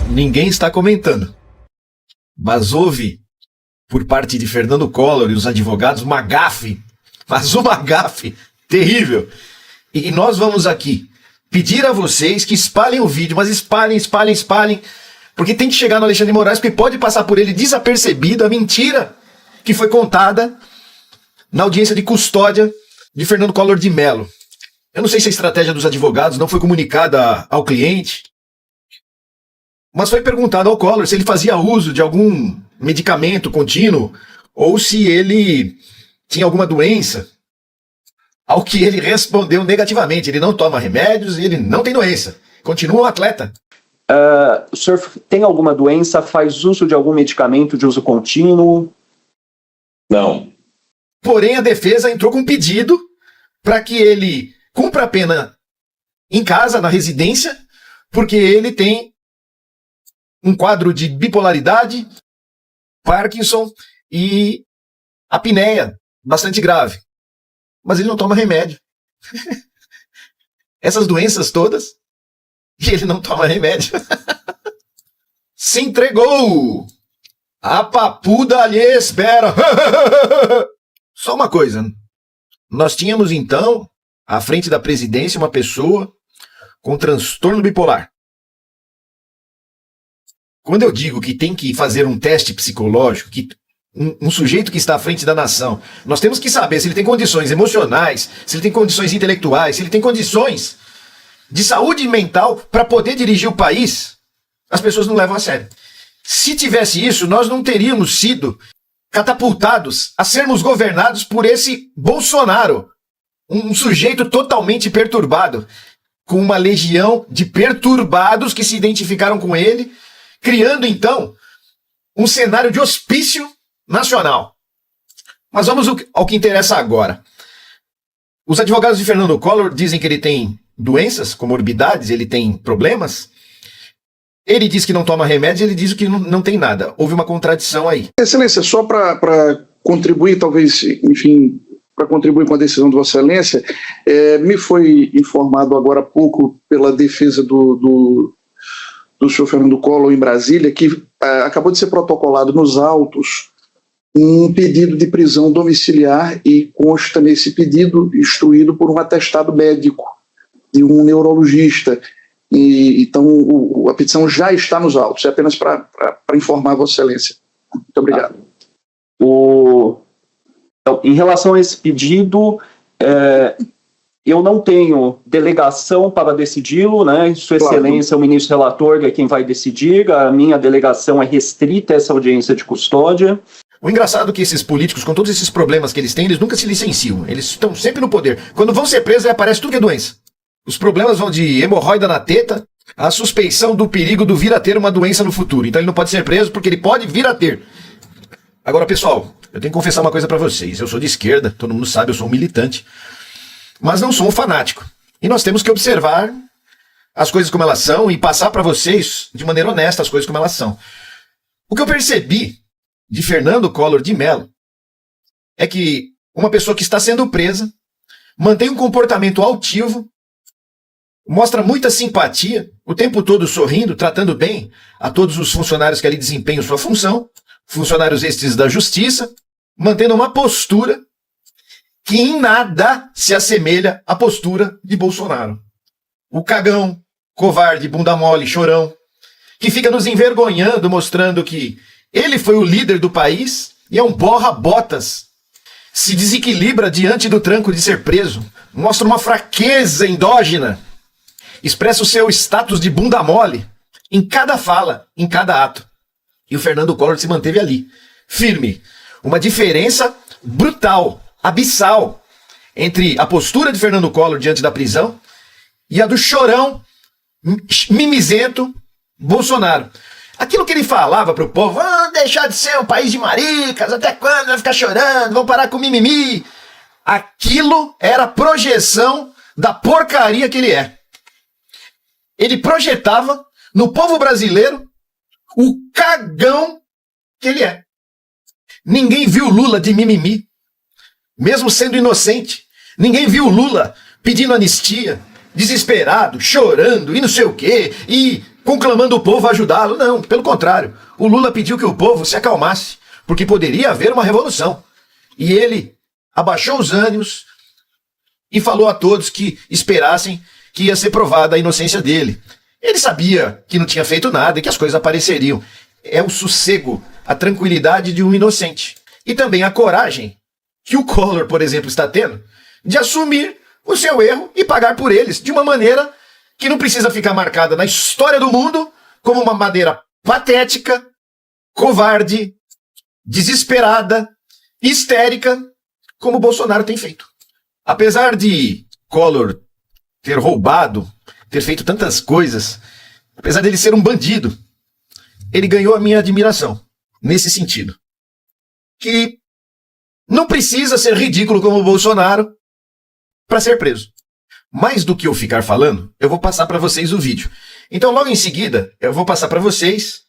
Ninguém está comentando, mas houve, por parte de Fernando Collor e os advogados, uma gafe, mas uma gafe terrível. E nós vamos aqui pedir a vocês que espalhem o vídeo, mas espalhem, porque tem que chegar no Alexandre de Moraes, porque pode passar por ele desapercebido a mentira que foi contada na audiência de custódia de Fernando Collor de Mello. Eu não sei se a estratégia dos advogados não foi comunicada ao cliente, mas foi perguntado ao Collor se ele fazia uso de algum medicamento contínuo ou se ele tinha alguma doença. Ao que ele respondeu negativamente. Ele não toma remédios e ele não tem doença. Continua um atleta. O senhor tem alguma doença? Faz uso de algum medicamento de uso contínuo? Não. Porém, a defesa entrou com um pedido para que ele cumpra a pena em casa, na residência, porque ele tem um quadro de bipolaridade, Parkinson e apneia bastante grave. Mas ele não toma remédio. Essas doenças todas, e ele não toma remédio. Se entregou! A papuda lhe espera. Só uma coisa. Nós tínhamos, então, à frente da presidência, uma pessoa com transtorno bipolar. Quando eu digo que tem que fazer um teste psicológico, que um sujeito que está à frente da nação, nós temos que saber se ele tem condições emocionais, se ele tem condições intelectuais, se ele tem condições de saúde mental para poder dirigir o país, as pessoas não levam a sério. Se tivesse isso, nós não teríamos sido catapultados a sermos governados por esse Bolsonaro, um sujeito totalmente perturbado, com uma legião de perturbados que se identificaram com ele, criando então um cenário de hospício nacional. Mas vamos ao que interessa agora. Os advogados de Fernando Collor dizem que ele tem doenças, comorbidades, ele tem problemas. Ele diz que não toma remédio, ele diz que não tem nada. Houve uma contradição aí. Excelência, só para contribuir, talvez, enfim, para contribuir com a decisão de Vossa Excelência, me foi informado agora há pouco pela defesa do senhor Fernando Collor em Brasília que acabou de ser protocolado nos autos um pedido de prisão domiciliar e consta nesse pedido instruído por um atestado médico de um neurologista. E, então a petição já está nos autos, é apenas para informar a Vossa Excelência. Muito obrigado. Então, em relação a esse pedido, eu não tenho delegação para decidi-lo, né? Sua Excelência, o ministro relator, é quem vai decidir. A minha delegação é restrita a essa audiência de custódia. O engraçado é que esses políticos, com todos esses problemas que eles têm, eles nunca se licenciam. Eles estão sempre no poder. Quando vão ser presos, aparece tudo que é doença. Os problemas vão de hemorroida na teta à suspeição do perigo do vir a ter uma doença no futuro. Então ele não pode ser preso porque ele pode vir a ter. Agora, pessoal, eu tenho que confessar uma coisa pra vocês. Eu sou de esquerda, todo mundo sabe, eu sou um militante. Mas não sou um fanático. E nós temos que observar as coisas como elas são e passar para vocês de maneira honesta as coisas como elas são. O que eu percebi de Fernando Collor de Mello é que uma pessoa que está sendo presa mantém um comportamento altivo, mostra muita simpatia, o tempo todo sorrindo, tratando bem a todos os funcionários que ali desempenham sua função, funcionários estes da justiça, mantendo uma postura que em nada se assemelha à postura de Bolsonaro. O cagão, covarde, bunda mole, chorão, que fica nos envergonhando, mostrando que ele foi o líder do país e é um borra-botas. Se desequilibra diante do tranco de ser preso, mostra uma fraqueza endógena, expressa o seu status de bunda mole em cada fala, em cada ato. E o Fernando Collor se manteve ali, firme. Uma diferença brutal, abissal, entre a postura de Fernando Collor diante da prisão e a do chorão, mimizento, Bolsonaro. Aquilo que ele falava para o povo, vamos deixar de ser um país de maricas, até quando vai ficar chorando, vamos parar com mimimi. Aquilo era projeção da porcaria que ele é. Ele projetava no povo brasileiro o cagão que ele é. Ninguém viu Lula de mimimi, mesmo sendo inocente. Ninguém viu Lula pedindo anistia, desesperado, chorando e não sei o quê, e conclamando o povo a ajudá-lo. Não, pelo contrário. O Lula pediu que o povo se acalmasse, porque poderia haver uma revolução. E ele abaixou os ânimos e falou a todos que esperassem que ia ser provada a inocência dele. Ele sabia que não tinha feito nada e que as coisas apareceriam. É o sossego, a tranquilidade de um inocente. E também a coragem que o Collor, por exemplo, está tendo de assumir o seu erro e pagar por eles de uma maneira que não precisa ficar marcada na história do mundo como uma maneira patética, covarde, desesperada, histérica, como o Bolsonaro tem feito. Apesar de Collor ter roubado, ter feito tantas coisas, apesar dele ser um bandido, ele ganhou a minha admiração nesse sentido. Que não precisa ser ridículo como o Bolsonaro para ser preso. Mais do que eu ficar falando, eu vou passar para vocês o vídeo. Então, logo em seguida, eu vou passar para vocês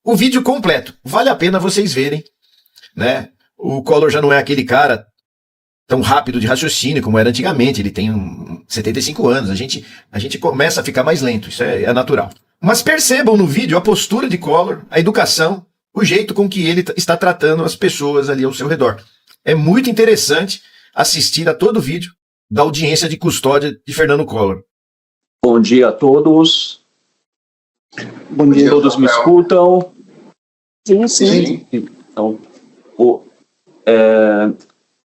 o vídeo completo. Vale a pena vocês verem, né? O Collor já não é aquele cara tão rápido de raciocínio como era antigamente. Ele tem 75 anos. A gente começa a ficar mais lento. Isso é natural. Mas percebam no vídeo a postura de Collor, a educação, o jeito com que ele está tratando as pessoas ali ao seu redor. É muito interessante assistir a todo o vídeo da audiência de custódia de Fernando Collor. Bom dia a todos. Bom dia, Todos me escutam? Sim. Então,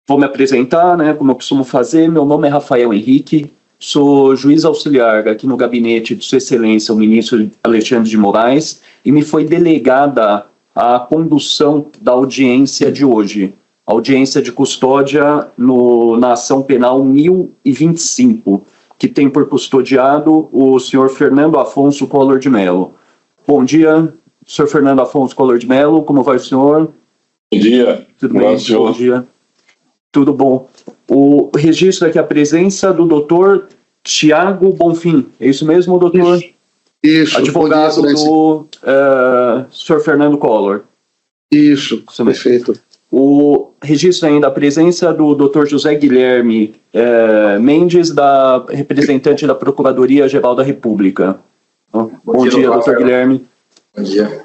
vou me apresentar, né, como eu costumo fazer. Meu nome é Rafael Henrique, sou juiz auxiliar aqui no gabinete de Sua Excelência, o ministro Alexandre de Moraes, e me foi delegada a condução da audiência de hoje. Audiência de custódia na ação penal 1025, que tem por custodiado o senhor Fernando Afonso Collor de Mello. Bom dia, senhor Fernando Afonso Collor de Mello, como vai o senhor? Bom dia. Tudo bem, senhor? Bom dia. Tudo bom. O registro aqui, a presença do doutor Tiago Bonfim. É isso mesmo, doutor? Isso. Advogado do senhor Fernando Collor. Isso, perfeito. O registro ainda a presença do Dr. José Guilherme Mendes, representante da Procuradoria-Geral da República. Bom dia, Dr. Guilherme. Bom dia.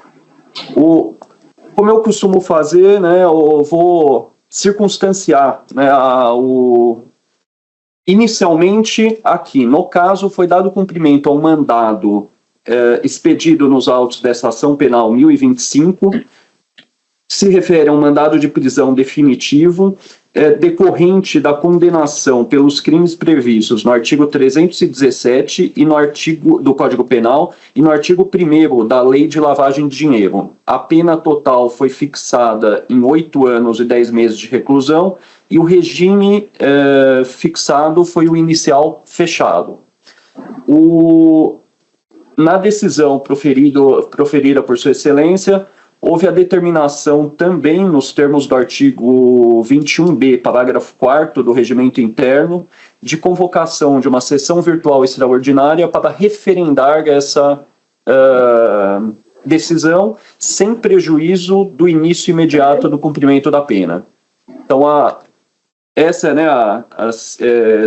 Como eu costumo fazer, né, eu vou circunstanciar, né, inicialmente aqui, no caso, foi dado cumprimento ao mandado expedido nos autos dessa ação penal 1025, se refere a um mandado de prisão definitivo decorrente da condenação pelos crimes previstos no artigo 317 e no artigo do Código Penal e no artigo 1º da Lei de Lavagem de Dinheiro. A pena total foi fixada em 8 anos e 10 meses de reclusão e o regime fixado foi o inicial fechado. Na decisão proferida por Sua Excelência, houve a determinação também, nos termos do artigo 21b, parágrafo 4º do Regimento Interno, de convocação de uma sessão virtual extraordinária para referendar essa decisão, sem prejuízo do início imediato do cumprimento da pena. Então, essa é, né, a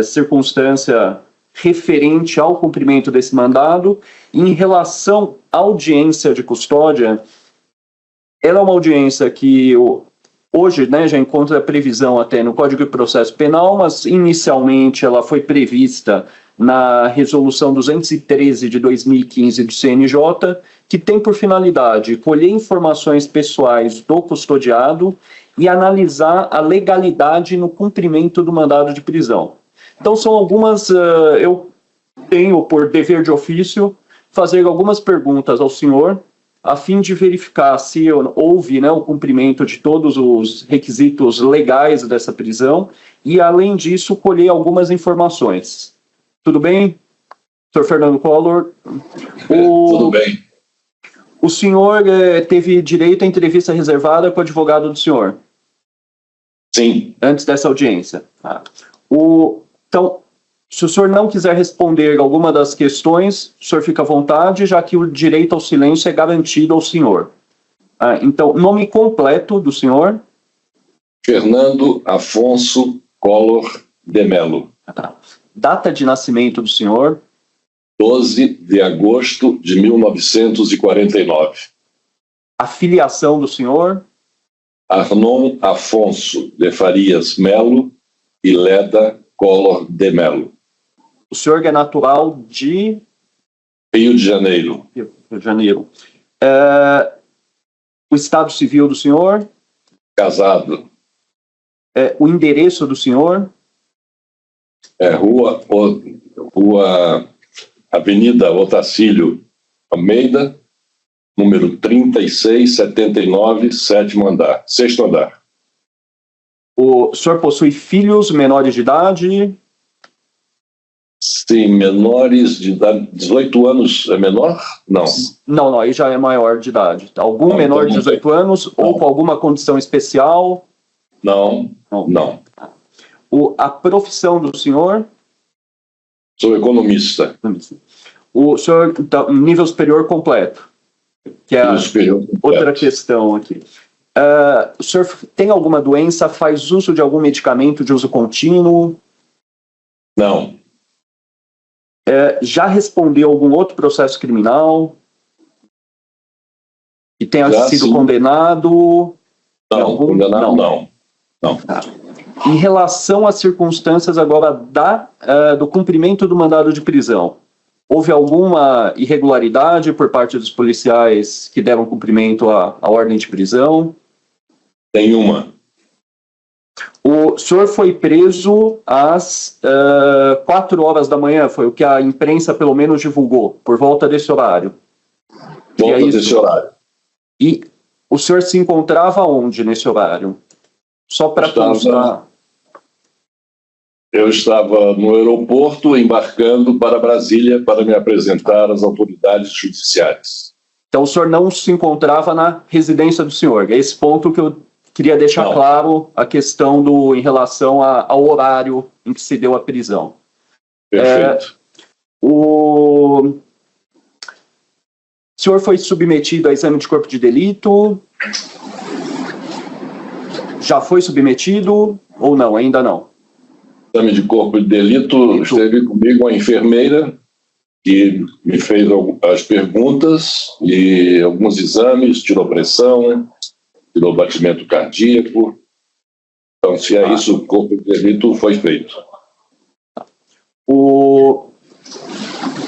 circunstância referente ao cumprimento desse mandado. Em relação à audiência de custódia, ela é uma audiência que hoje, né, já encontra previsão até no Código de Processo Penal, mas inicialmente ela foi prevista na Resolução 213 de 2015 do CNJ, que tem por finalidade colher informações pessoais do custodiado e analisar a legalidade no cumprimento do mandado de prisão. Então são algumas, eu tenho por dever de ofício fazer algumas perguntas ao senhor, a fim de verificar se houve, né, o cumprimento de todos os requisitos legais dessa prisão e, além disso, colher algumas informações. Tudo bem, Sr. Fernando Collor? Tudo bem. O senhor teve direito à entrevista reservada com o advogado do senhor? Sim. Antes dessa audiência. Então, se o senhor não quiser responder alguma das questões, o senhor fica à vontade, já que o direito ao silêncio é garantido ao senhor. Então, nome completo do senhor? Fernando Afonso Collor de Mello. Data de nascimento do senhor? 12 de agosto de 1949. A filiação do senhor? Arnon Afonso de Farias Melo e Leda Collor de Melo. O senhor é natural de Rio de Janeiro. Rio de Janeiro. O estado civil do senhor? Casado. O endereço do senhor? Rua Avenida Otacílio Almeida, número 3679, sexto andar. O senhor possui filhos menores de idade? Sim, menores de idade. 18 anos é menor? Não. Não, aí já é maior de idade. Algum Não, menor então de 18 anos ou com alguma condição especial? Não. A profissão do senhor? Sou economista. O senhor, então, nível superior completo? Que é outra questão aqui. O senhor tem alguma doença, faz uso de algum medicamento de uso contínuo? Não. Já respondeu algum outro processo criminal? Que tenha sido condenado? Não, condenado não. Tá. Em relação às circunstâncias agora do cumprimento do mandado de prisão, houve alguma irregularidade por parte dos policiais que deram cumprimento à ordem de prisão? Nenhuma. O senhor foi preso às 4 horas da manhã, foi o que a imprensa pelo menos divulgou, por volta desse horário. Desse horário. E o senhor se encontrava onde nesse horário? Só para constar. Eu estava no aeroporto embarcando para Brasília para me apresentar às autoridades judiciais. Então o senhor não se encontrava na residência do senhor. É esse ponto que eu queria deixar claro, a questão em relação ao horário em que se deu a prisão. Perfeito. O senhor foi submetido a exame de corpo de delito? Já foi submetido ou não? Ainda não? Exame de corpo de delito, esteve comigo a enfermeira que me fez as perguntas e alguns exames, tirou pressão, tirou batimento cardíaco. Então, se é isso, o corpo de delito foi feito.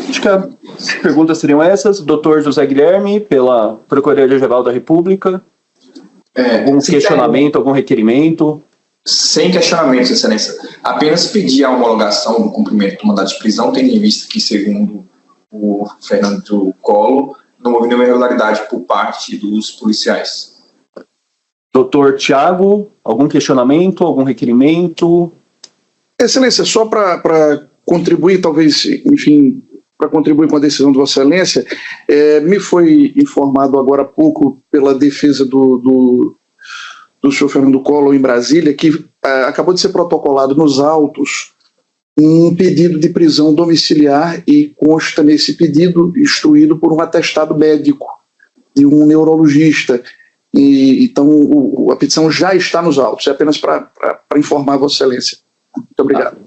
Acho que as perguntas seriam essas. Doutor José Guilherme, pela Procuradoria-Geral da República. Algum questionamento, algum requerimento? Sem questionamento, Excelência. Apenas pedir a homologação do cumprimento do mandado de prisão, tendo em vista que, segundo o Fernando Collor, não houve nenhuma irregularidade por parte dos policiais. Doutor Tiago, algum questionamento, algum requerimento? Excelência, só para contribuir, talvez, enfim, para contribuir com a decisão de Vossa Excelência, me foi informado agora há pouco pela defesa do senhor Fernando Collor em Brasília que acabou de ser protocolado nos autos um pedido de prisão domiciliar e consta nesse pedido instruído por um atestado médico de um neurologista. Então a petição já está nos autos, é apenas para informar Vossa Excelência. Muito obrigado.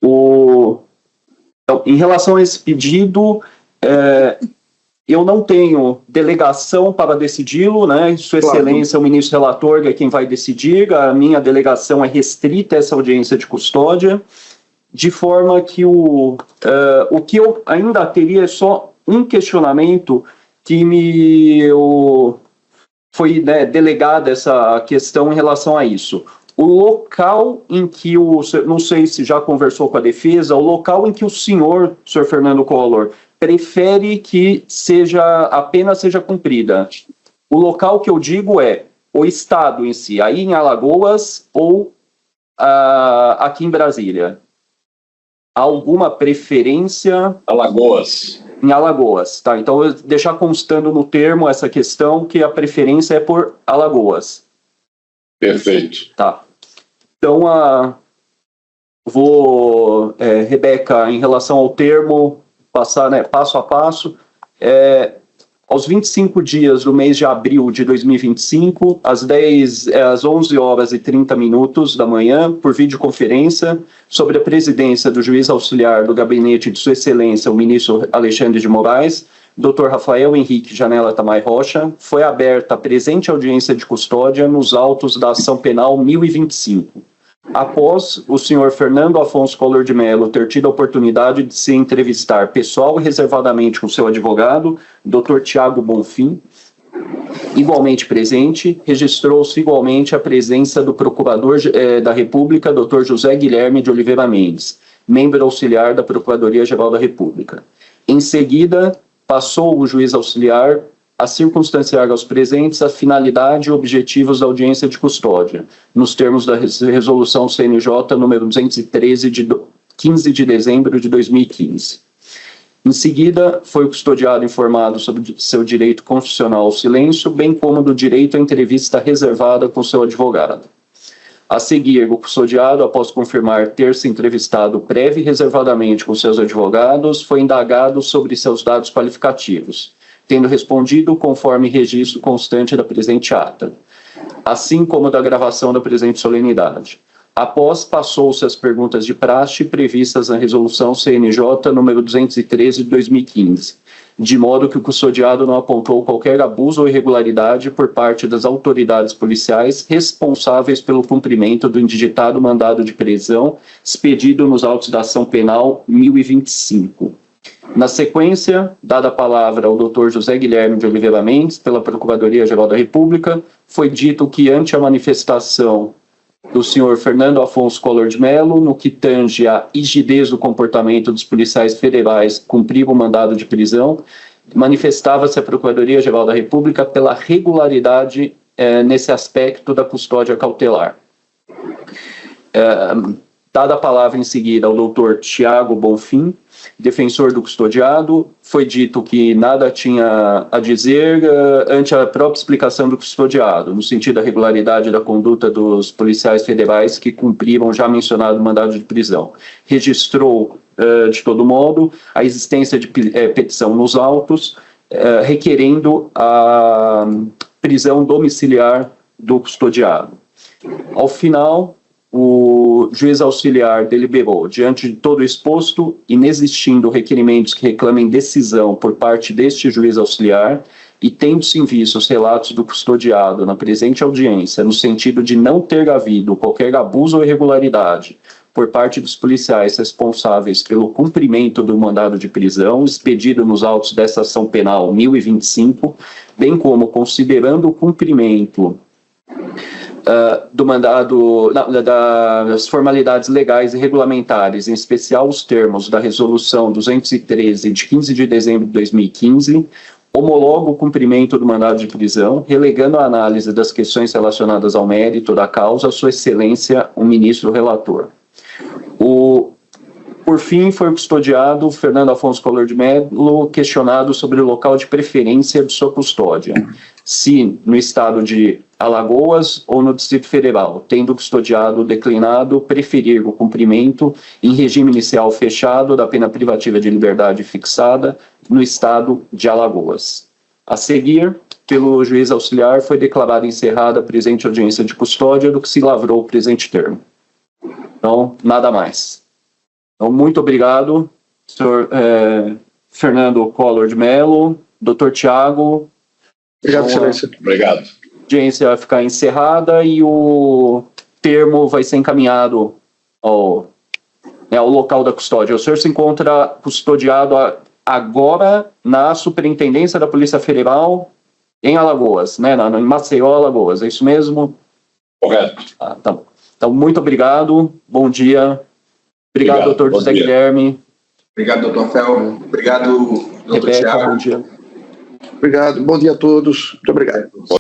Então, em relação a esse pedido, eu não tenho delegação para decidi-lo, né? Sua Excelência, o ministro relator, é quem vai decidir. A minha delegação é restrita a essa audiência de custódia, de forma que o que eu ainda teria é só um questionamento que foi delegada essa questão em relação a isso. O local em que não sei se já conversou com a defesa, o local em que o senhor Fernando Collor, prefere que a pena seja cumprida. O local que eu digo é o estado em si, aí em Alagoas ou aqui em Brasília. Há alguma preferência? Alagoas. Em Alagoas, tá? Então, eu deixar constando no termo essa questão que a preferência é por Alagoas. Perfeito. Tá. Então, Rebeca, em relação ao termo, passar passo a passo. A Aos 25 dias do mês de abril de 2025, às 11h30 da manhã, por videoconferência, sobre a presidência do juiz auxiliar do gabinete de Sua Excelência, o ministro Alexandre de Moraes, Dr. Rafael Henrique Janela Tamay Rocha, foi aberta a presente audiência de custódia nos autos da ação penal 1025. Após o senhor Fernando Afonso Collor de Mello ter tido a oportunidade de se entrevistar pessoal e reservadamente com seu advogado, Dr. Tiago Bonfim, igualmente presente, registrou-se igualmente a presença do Procurador da República, Dr. José Guilherme de Oliveira Mendes, membro auxiliar da Procuradoria-Geral da República. Em seguida, passou o juiz auxiliar a circunstanciar aos presentes a finalidade e objetivos da audiência de custódia, nos termos da Resolução CNJ número 213, de 15 de dezembro de 2015. Em seguida, foi o custodiado informado sobre seu direito constitucional ao silêncio, bem como do direito à entrevista reservada com seu advogado. A seguir, o custodiado, após confirmar ter se entrevistado prévio e reservadamente com seus advogados, foi indagado sobre seus dados qualificativos, tendo respondido conforme registro constante da presente ata, assim como da gravação da presente solenidade. Após, passou-se as perguntas de praxe previstas na Resolução CNJ número 213 de 2015, de modo que o custodiado não apontou qualquer abuso ou irregularidade por parte das autoridades policiais responsáveis pelo cumprimento do indigitado mandado de prisão expedido nos autos da ação penal 1025. Na sequência, dada a palavra ao Dr. José Guilherme de Oliveira Mendes, pela Procuradoria-Geral da República, foi dito que, ante a manifestação do senhor Fernando Afonso Collor de Mello, no que tange à rigidez do comportamento dos policiais federais que cumpriram o mandado de prisão, manifestava-se a Procuradoria-Geral da República pela regularidade nesse aspecto da custódia cautelar. Dada a palavra em seguida ao Dr. Tiago Bonfim, defensor do custodiado, foi dito que nada tinha a dizer ante a própria explicação do custodiado, no sentido da regularidade da conduta dos policiais federais que cumpriram já mencionado mandado de prisão. Registrou, de todo modo, a existência de petição nos autos, requerendo a prisão domiciliar do custodiado. Ao final, o juiz auxiliar deliberou, diante de todo o exposto, inexistindo requerimentos que reclamem decisão por parte deste juiz auxiliar e tendo-se em vista os relatos do custodiado na presente audiência, no sentido de não ter havido qualquer abuso ou irregularidade por parte dos policiais responsáveis pelo cumprimento do mandado de prisão expedido nos autos dessa ação penal 1025, bem como considerando o cumprimento do mandado, das formalidades legais e regulamentares, em especial os termos da Resolução 213, de 15 de dezembro de 2015, homologa o cumprimento do mandado de prisão, relegando a análise das questões relacionadas ao mérito da causa a Sua Excelência, o ministro relator. Por fim, foi o custodiado Fernando Afonso Collor de Mello questionado sobre o local de preferência de sua custódia, se no estado de Alagoas ou no Distrito Federal, tendo o custodiado declinado preferir o cumprimento em regime inicial fechado da pena privativa de liberdade fixada no estado de Alagoas. A seguir, pelo juiz auxiliar, foi declarada encerrada a presente audiência de custódia, do que se lavrou o presente termo. Então, nada mais. Então, muito obrigado, senhor Fernando Collor de Mello, doutor Tiago. Obrigado, Excelência. Obrigado. A audiência vai ficar encerrada e o termo vai ser encaminhado ao local da custódia. O senhor se encontra custodiado agora na Superintendência da Polícia Federal em Alagoas, né? Em Maceió, Alagoas, é isso mesmo? Correto. Tá bom. Então, muito obrigado, bom dia. Obrigado, doutor José Guilherme. Obrigado, doutor Rafael. Obrigado, doutor Rebeca, Tiago. bom dia. Obrigado. Bom dia a todos. Muito obrigado. Bom